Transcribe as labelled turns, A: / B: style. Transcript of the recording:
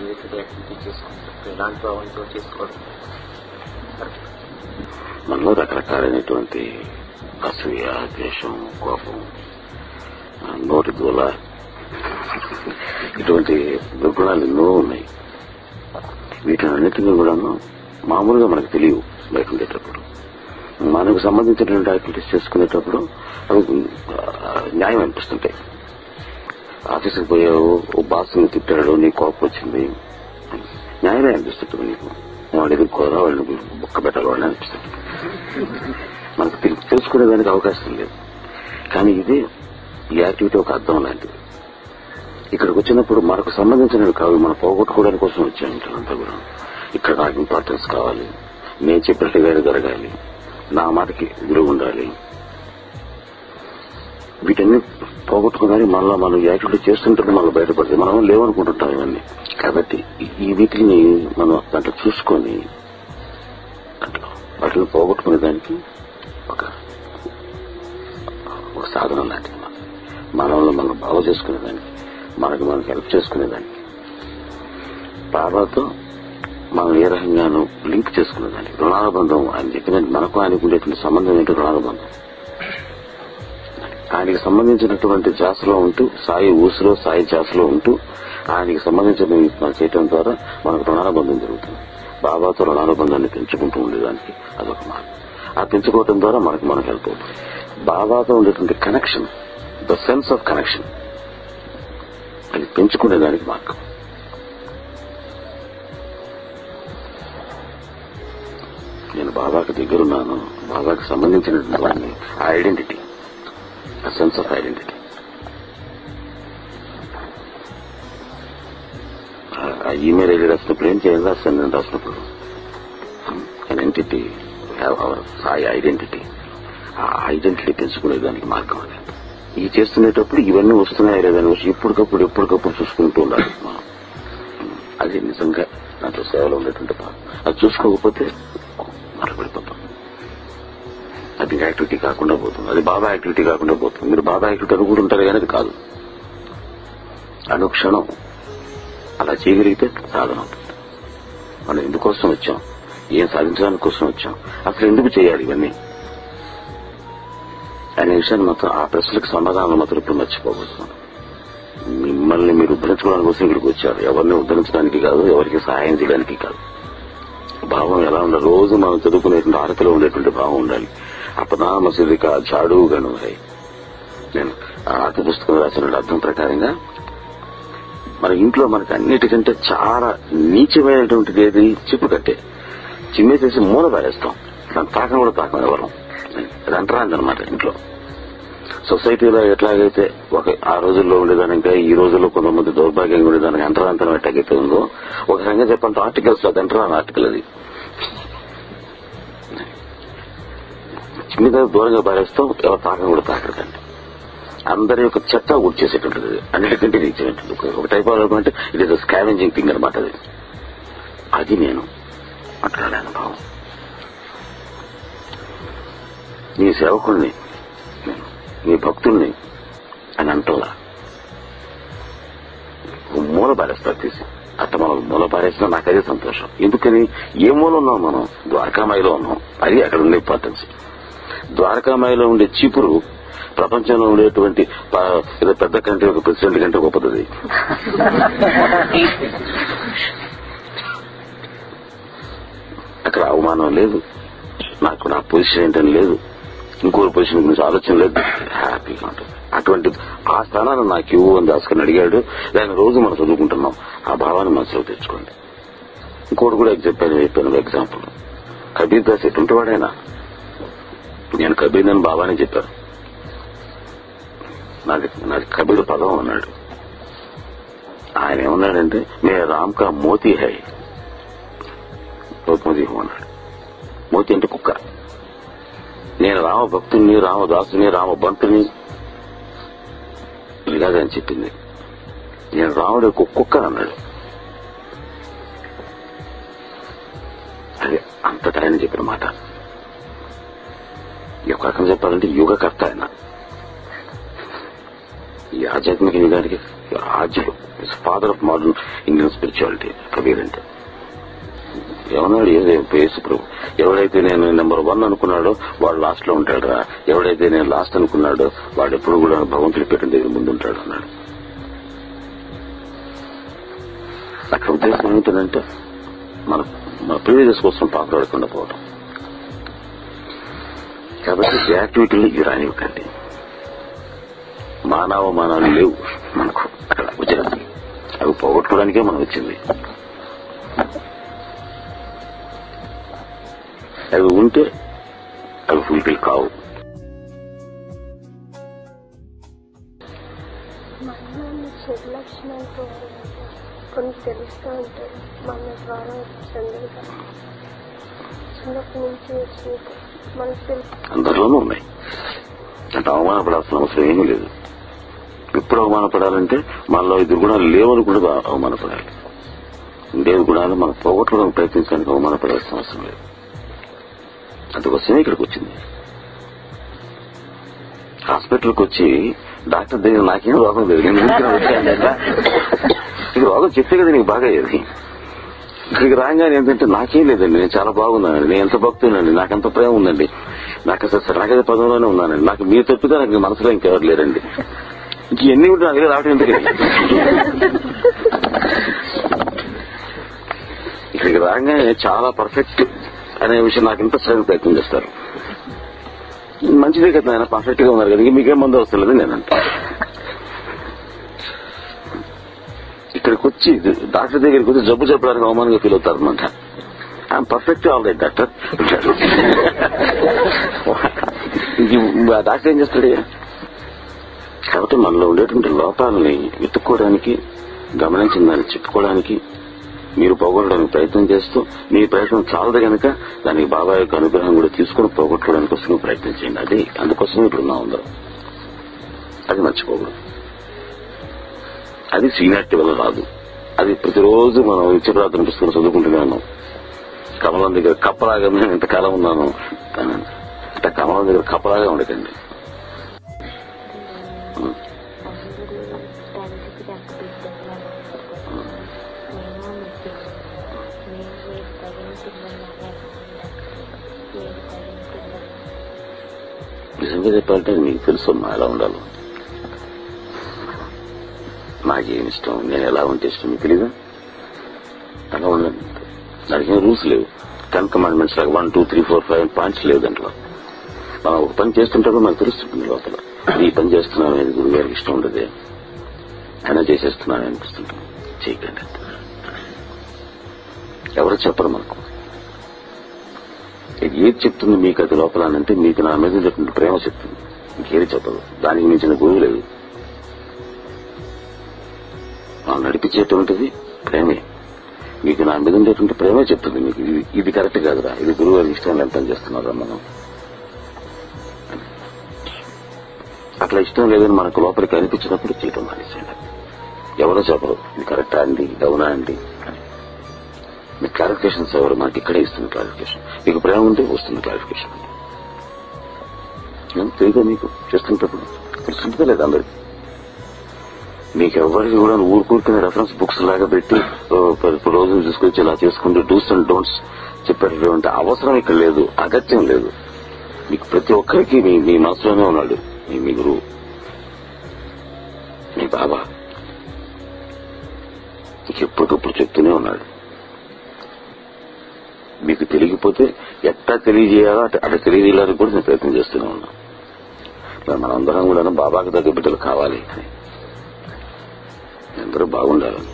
A: Related activity చేసుకుంటారు. ఎలాంటి భావంతో చేసుకోవడం
B: మనలో రకరకాలైనటువంటి అసూయ, ద్వేషం, కోపం, నోటి దూల, ఇటువంటి దుర్గుణాలు ఎన్నో ఉన్నాయి. వీటన్నిటిని కూడా మామూలుగా మనకు తెలియవు. బయట ఉండేటప్పుడు మనకు సంబంధించినటువంటి యాక్టివిటీస్ చేసుకునేటప్పుడు అవి న్యాయం అనిపిస్తుంటాయి. ఆఫీసుకు పోయావు, ఓ బాస్ని తిట్టాడు, నీ కోపం వచ్చింది, న్యాయమే అనిపిస్తుంది. నీకు వాడు ఎదుర్కోరా, వాళ్ళని బొక్క పెట్టాలి, వాళ్ళని అనిపిస్తుంది. మనకు తెలుసుకునేదానికి అవకాశం లేదు. కానీ ఇది ఈ యాక్టివిటీ ఒక అర్థం లాంటిది. ఇక్కడికి వచ్చినప్పుడు మనకు సంబంధించినవి కాదు, మనం పోగొట్టుకోవడానికి కోసం వచ్చాను. అంతా కూడా ఇక్కడ నాకు ఇంపార్టెన్స్ కావాలి, నేను చెప్పినట్టుగా జరగాలి, నా మాటకి విలువ ఉండాలి. వీటన్ని పోగొట్టుకోగానే మనలో మనం యాక్టివిటీ చేస్తుంటే మనలో బయటపడుతుంది. మనం లేవనుకుంటుంటాం ఇవన్నీ. కాబట్టి ఈ వీటిని మనం దాంట్లో చూసుకొని వాటిని పోగొట్టుకునే దానికి ఒక సాధనం లాంటిది. మనల్ని మనం బాగు చేసుకునేదానికి, మనకు హెల్ప్ చేసుకునేదానికి, బాబాతో మనం ఏ రకంగానూ లింక్ చేసుకునేదానికి. రుణానుబంధం ఆయన చెప్పినట్టు మనకు ఆయనకు ఉండేటువంటి సంబంధం ఏంటో రుణానుబంధం. ఆయనకి సంబంధించినటువంటి ధ్యాసలో ఉంటూ, సాయి ఊసులో, సాయి ధ్యాసలో ఉంటూ ఆయనకి సంబంధించిన మనం చేయటం ద్వారా మనకు రుణానుబంధం జరుగుతుంది. బాబాతో రుణానుబంధాన్ని పెంచుకుంటూ ఉండేదానికి అదొక మార్గం. ఆ పెంచుకోవటం ద్వారా మనకు హెల్ప్ అవుతుంది. బాబాతో ఉండేటువంటి connection, the sense of connection, అది పెంచుకునేదానికి మార్గం. నేను బాబాకి దగ్గరున్నాను, బాబాకి సంబంధించినటువంటి వాడిని, ఆ ఐడెంటిటీ, ఆ సెన్స్ ఆఫ్ ఐడెంటిటీ, ఆ ఈమెయిల్ ఐడి రాసినప్పుడు ఏం చేయాలి, రాస్తాను రాసినప్పుడు an entity, we have our Sai identity. ఆ ఐడెంటిటీ పెంచుకునేదానికి మార్గం అది. ఈ చేస్తునేటప్పుడు ఇవన్నీ వస్తున్నాయి లేదని ఎప్పటికప్పుడు చూసుకుంటూ ఉండాలి మనం. అది నిజంగా నాతో సేవలో ఉండేటువంటి భాగం. అది చూసుకోకపోతే మరపడిపోతాం. అది యాక్టివిటీ కాకుండా పోతుంది, అది బాబా యాక్టివిటీ కాకుండా పోతుంది. మీరు బాబా యాక్టివిటీ అనుకుంటుంటారు కానీ అది కాదు. అనుక్షణం అలా చేయగలిగితే సాధన అవుతుంది. మనం ఎందుకోసం వచ్చాం, ఏం సాధించడానికి కోసం వచ్చాం, అసలు ఎందుకు చేయాలి ఇవన్నీ అనే విషయాన్ని మొత్తం, ఆ ప్రశ్నలకు సమాధానాలు మాత్రం ఇప్పుడు మర్చిపోబోతున్నాం. మిమ్మల్ని మీరు ఉద్ధరించుకోవడానికి కోసం ఇక్కడికి వచ్చారు. ఎవరిని ఉద్ధరించడానికి కాదు, ఎవరికి సహాయం చేయడానికి కాదు. భావం ఎలా ఉండాలి, రోజు మనం చదువుకునేటువంటి ఆరతిలో ఉండేటువంటి భావం ఉండాలి. అపనామ సిరిక జాడు గను హై. నేను ఆరతి పుస్తకం రాసిన అర్థం ప్రకారంగా మన ఇంట్లో మనకి అన్నిటికంటే చాలా నీచమైనటువంటిది ఏది, చిప్పు కట్టే. చిమ్మేసేసి మూల పారేస్తాం, దాని తాకం కూడా తాకం ఎవరం. అది అంటరాంది అనమాట ఇంట్లో. సొసైటీలో ఎట్లాగైతే ఆ రోజుల్లో ఉండేదానిక ఈ రోజుల్లో కొంతమంది దౌర్భాగ్యంగా ఉండేదానికి అంటరాంతరం ఎట్లాగైతే ఉందో, ఒక రకంగా చెప్పంటే ఆర్టికల్స్ అది అంటరాని ఆర్టికల్. అది చిన్న దూరంగా పారేస్తాం, ఎవరు తాకం కూడా తాకడకండి. అందరి యొక్క చెత్త గుర్తు చేసేటువంటిది, అన్నిటికంటే నీచేటువంటి ఒక టైప్ ఆఫ్ అంటే it is a scavenging thing అనమాట. అది నేను మాట్లాడాను భావం. నీ సేవకుల్ని, నీ భక్తుల్ని అని అంటలా మూల పారేస్తారు తీసి. అట్ట మనం మూల పారేసినా నాకు అదే సంతోషం. ఎందుకని, ఏ మూల ఉన్నాం మనం, ద్వారకామాయిలో ఉన్నాం. అది అక్కడ ఉండే ఇంపార్టెన్స్. ద్వారకామాయిలో ఉండే చీపురు ప్రపంచంలో ఉండేటువంటి ఏదో పెద్ద కంట్రీ ఒక ప్రెసిడెంట్ కంటే గొప్పది. అక్కడ అవమానం లేదు, నాకు నా పొజిషన్ ఏంటని లేదు, ఇంకోరి పొజిషన్ గురించి ఆలోచన లేదు, హ్యాపీగా ఉంటుంది. అటువంటి ఆ స్థానాన్ని నాకు ఇవ్వు అని దాసుకొని అడిగాడు. దాన్ని రోజు మనం చదువుకుంటున్నాం. ఆ భావాన్ని మనసులో తెచ్చుకోండి. ఇంకోటి కూడా చెప్పాను ఎగ్జాంపుల్. కబీర్ దాస్ ఎటువంటి వాడైనా, నేను కబీర్ అని బాబానే చెప్పాను. నాది కబీర్ పదం అన్నాడు. ఆయన ఏమన్నాడంటే, మే రామ్ కా మోతీ హై, మోతీ అన్నాడు. మోతీ అంటే కుక్క. నేను రామ భక్తుని, రామదాసుని, రామబంటుని ఇలాగని చెప్పింది. నేను రాముడు కుక్క అన్నాడు. అదే అంతటా ఆయన చెప్పిన మాట. ఒక రకం చెప్పాలంటే యుగకర్త ఆయన. ఈ ఆధ్యాత్మిక యుగానికి ఆద్యుడు, father of modern Indian spirituality Kabir అంటే. ఏమన్నాడు యేసు ప్రభు, ఎవడైతే నేను నెంబర్ 1 అనుకున్నాడో వాడు లాస్ట్ లో ఉంటాడు రా, ఎవడైతే నేను లాస్ట్ అనుకున్నాడో వాడు ఎప్పుడు కూడా భగవంతుడి పీఠం దగ్గర ముందుంటాడు అన్నాడు. అక్కడ ఉద్దేశం ఏమిటంటే మన ప్రివిలేజెస్ కోసం పాకులాడకుండా పోవడం. కాబట్టి గ్రాట్యుటీలు ఇవి రానివ్వకండి. మానవాలు లేవు మనకు అక్కడ గుజరాత్, అవి పోగొట్టుకోవడానికే మనం వచ్చింది. అవి ఉంటే అవి ఫుల్ఫిల్ కావు.
C: చెడు లక్షణాలు కొన్ని తెలుస్తూ ఉంటాయి మన ద్వారా చిన్నప్పటి నుంచి వచ్చి మనకు తెలుసు.
B: అందరిలోనూ ఉన్నాయి అంటే అవమానపడాల్సిన అవసరం ఏమీ లేదు. ఎప్పుడు అవమానపడాలంటే మనలో ఈ దుర్గుణాలు లేవని కూడా అవమానపడాలి. ఉండే గుణాలు మనం పోగొట్టుకోవడానికి ప్రయత్నించడానికి అవమానపడాల్సిన అవసరం లేదు. అందుకోసమే ఇక్కడికి వచ్చింది. హాస్పిటల్కి వచ్చి డాక్టర్ దగ్గర నాకేం రోగం లేదు, నేను నీకు రోగం చెప్తే కదా నీకు బాగా అయ్యేది. ఇక్కడికి రాగానే ఏంటంటే నాకేం లేదండి, నేను చాలా బాగున్నానండి, నేను ఎంత భక్తునండి, నాకెంత ప్రేమ ఉందండి, నాకు అసలు నాకైతే పదంలోనే ఉన్నానండి, నాకు మీరు తప్పితే నాకు మనసులో ఇంకెవరు లేరండి, ఇంక ఎన్ని ఉంటే నా దగ్గర రావడం ఎందుకండి. ఇక్కడికి రాగానే చాలా పర్ఫెక్ట్ అనే విషయం నాకు ఇంత శ్రమ ప్రయత్నం చేస్తారు. మంచిదే కదా ఆయన పర్ఫెక్ట్ గా ఉన్నారు కదా, మీకేం మందు వస్తలేదు నేనంట. ఇక్కడికి వచ్చి డాక్టర్ దగ్గరికి వచ్చి జబ్బు చెప్పడానికి అవమానంగా ఫీల్ అవుతారు అనమాట. I'm perfect all right doctor. Doctor ఏం చేస్తాడు? కాబట్టి మనలో ఉండేటువంటి లోపాలని వెతుక్కోవడానికి, గమనించిన దాన్ని చెప్పుకోవడానికి, మీరు పోగొట్టడానికి ప్రయత్నం చేస్తూ మీ ప్రయత్నం చాలదు కనుక దానికి బాబా యొక్క అనుగ్రహం కూడా తీసుకుని పోగొట్టుకోవడానికి కోసం ప్రయత్నం చేయండి. అది అందుకోసమే ఇప్పుడు నా ఉందో అది మర్చిపోకూడదు. అది సీనియారిటీ వల్ల రాదు. అది ప్రతిరోజు మనం నిత్యప్రార్థన పుస్తకం చదువుకుంటూనే ఉన్నాం. కమలం దగ్గర కప్పలాగా నేను ఇంతకాలం ఉన్నాను, అంటే కమలం దగ్గర కప్పలాగా ఉండకండి. నిజంగా చెప్పాలంటే మీకు తెలుసు మా ఎలా ఉండాలో, నాకేం ఇష్టం, నేను ఎలా ఉంటే ఇష్టం మీకు తెలీదా? అలా ఉండండి. దానికి ఏం రూల్స్ లేవు. 10 కమాండ్మెంట్స్ లాగా 1, 2, 3, 4, 5 పాయింట్స్ లేవు దాంట్లో. మనం ఒక పని చేస్తుంటే మనకు తెలుస్తుంది లోపల, ఈ పని చేస్తున్నాను అనేది గురువు గారికి ఇష్టం ఉండదు, అయినా చేసేస్తున్నాను అనిపిస్తుంటాం. చేయకండి, ఎవరు చెప్పరు మనకు. ఏది చెప్తుంది మీకు అది లోపల అంటే మీకు నా మీద చెప్పిన ప్రేమ చెప్తుంది, ఇంకేది చెప్పదు. దానికి మించిన గురువు లేదు. మనం నడిపించేటువంటిది ప్రేమే. మీకు నా మీద ఉండేటువంటి ప్రేమే చెప్తుంది మీకు ఇది కరెక్ట్ కాదురా, ఇది గురువు గారికి ఇష్టం ఎంత చేస్తున్నారా మనం. అట్లా ఇష్టం లేదని మనకు లోపలికి అనిపించినప్పుడు చేయటం మానేసేయండి. ఎవరో చెప్పరు ఇది కరెక్టా అండి, డౌనా అండి అని. మీకు క్లారిఫికేషన్స్ ఎవరు మనకి ఇక్కడే ఇస్తుంది క్లారిఫికేషన్. మీకు ప్రేమ ఉంటే వస్తుంది క్లారిఫికేషన్. తెలియదు మీకు చేస్తుంటప్పుడు తెలుస్తుంటే లేదు అందరికి. మీకు ఎవరికి కూడా ఊరుకూరుకునే రెఫరెన్స్ బుక్స్ లాగా పెట్టి రోజులు తీసుకొచ్చి ఇలా చేసుకుంటూ డూస్ అండ్ డోంట్స్ చెప్పేటటువంటి అవసరం ఇక్కడ లేదు, అగత్యం లేదు. మీకు ప్రతి ఒక్కరికి మీ మనసులోనే ఉన్నాడు మీ గురువు, మీ బాబా. మీకు ఎప్పటికప్పుడు చెప్తూనే ఉన్నాడు. మీకు తెలియకపోతే ఎట్లా తెలియజేయాలో అట్లా తెలియజేయాలని కూడా నేను ప్రయత్నం చేస్తూనే ఉన్నా. మనందరం కూడా బాబాకి దగ్గర బిడ్డలు కావాలి అని, అందరూ బాగుండాలని.